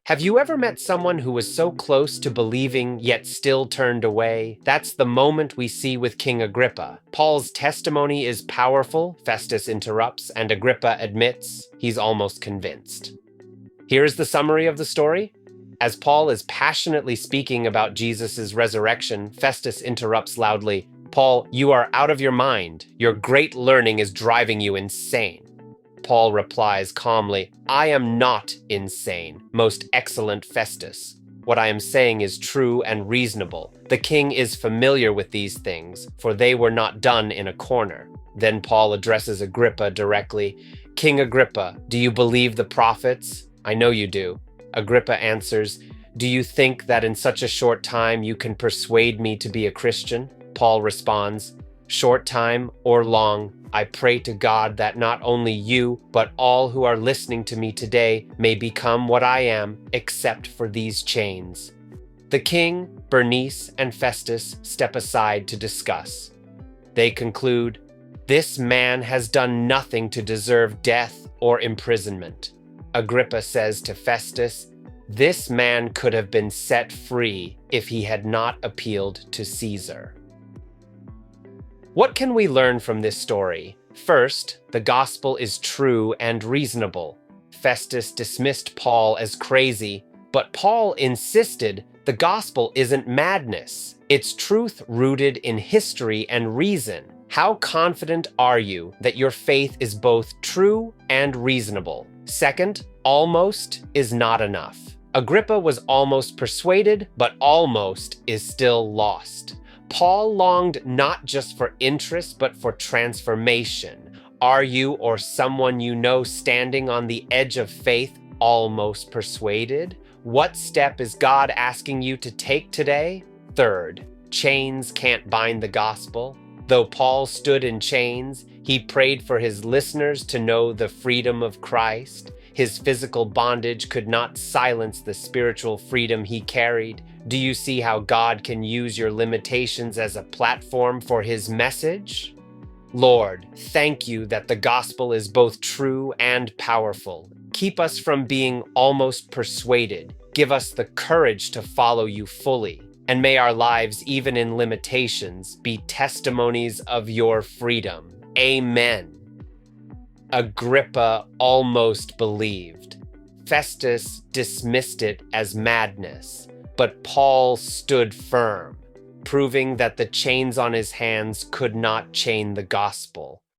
Have you ever met someone who was so close to believing yet still turned away? That's the moment we see with King Agrippa. Paul's testimony is powerful, Festus interrupts, and Agrippa admits he's almost convinced. Here's the summary of the story. As Paul is passionately speaking about Jesus' resurrection, Festus interrupts loudly, "Paul, you are out of your mind. Your great learning is driving you insane." Paul replies calmly, "I am not insane, most excellent Festus. What I am saying is true and reasonable. The king is familiar with these things, for they were not done in a corner." Then Paul addresses Agrippa directly. "King Agrippa, do you believe the prophets? I know you do." Agrippa answers, "Do you think that in such a short time you can persuade me to be a Christian?" Paul responds, "Short time or long, I pray to God that not only you, but all who are listening to me today may become what I am, except for these chains." The king, Bernice, and Festus step aside to discuss. They conclude, "This man has done nothing to deserve death or imprisonment." Agrippa says to Festus, "This man could have been set free if he had not appealed to Caesar." What can we learn from this story? First, the gospel is true and reasonable. Festus dismissed Paul as crazy, but Paul insisted the gospel isn't madness. It's truth rooted in history and reason. How confident are you that your faith is both true and reasonable? Second, almost is not enough. Agrippa was almost persuaded, but almost is still lost. Paul longed not just for interest, but for transformation. Are you or someone you know standing on the edge of faith, almost persuaded? What step is God asking you to take today? Third, chains can't bind the gospel. Though Paul stood in chains, he prayed for his listeners to know the freedom of Christ. His physical bondage could not silence the spiritual freedom he carried. Do you see how God can use your limitations as a platform for his message? Lord, thank you that the gospel is both true and powerful. Keep us from being almost persuaded. Give us the courage to follow you fully. And may our lives, even in limitations, be testimonies of your freedom. Amen. Agrippa almost believed. Festus dismissed it as madness, but Paul stood firm, proving that the chains on his hands could not chain the gospel.